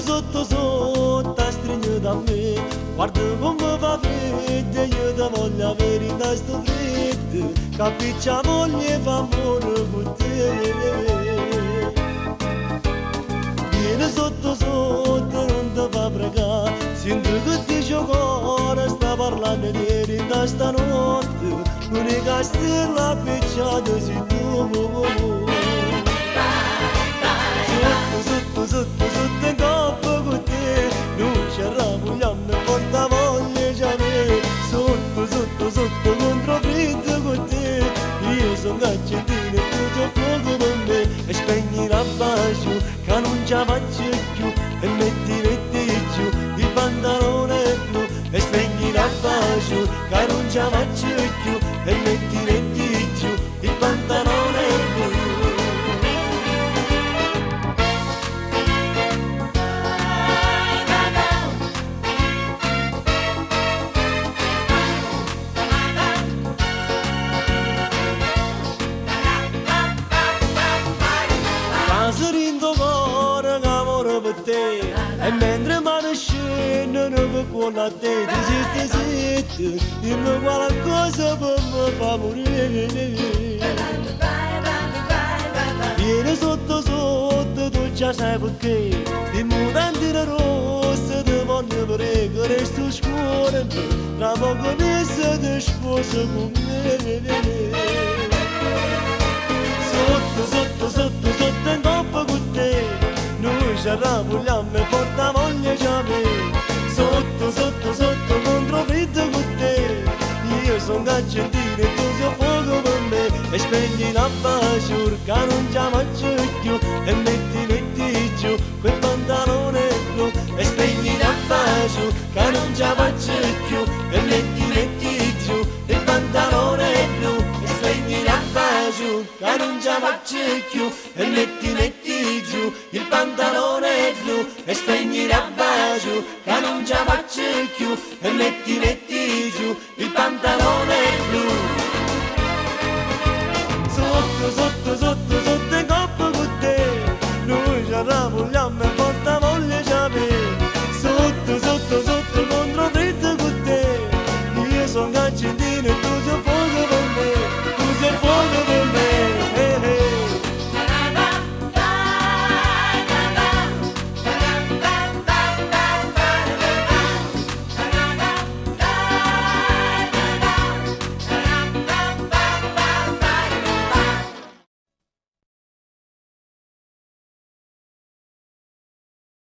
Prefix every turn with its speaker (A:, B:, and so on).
A: sotto sotto a stringere da me, guarda come va freddo, io ti voglio avere in sto freddo, capisci moglie fa amore con te. Vieni sotto sotto, non ti fa pregare, sento che ti cuore sta parlando di ieri in stanotte, l'unica stella appicciata sei tu. Sotto in coppa con te, non ci arramugliamo e porta voglia già me. Sotto contro freddo con te, io sono accendino e tu sei fuoco per me. E spegni la bacio che non ci faccio più, e metti giù il pantalone blu. E spegni la bacio che non ci faccio più, e metti giù il pantalone blu. Sorindo cuore che amore per te, e mentre mano scendono per cuore a te, ti zitti, dimmi qualcosa per me fa morire. Vieni sotto sotto, tu già sai perché, di mutande rosse ti voglio vedere, che resto scuro, tra poco mese ti sposo con me. Sotto in coppa con te, noi ci arramugliamo e porta voglia già me. Sotto contro freddo con te, io sono accendino e tu sei fuoco per me. E spegni la bacio che non ci faccio più, e metti giù quel pantalone blu. E spegni la bacio che non ci faccio più, e metti giù il pantalone blu. E spegni la bacio che non ci faccio più, e metti giù il pantalone blu. E spegni la bacio che non ci faccio più, e metti giù il pantalone blu. Sotto in coppa con te, noi ci arramugliamo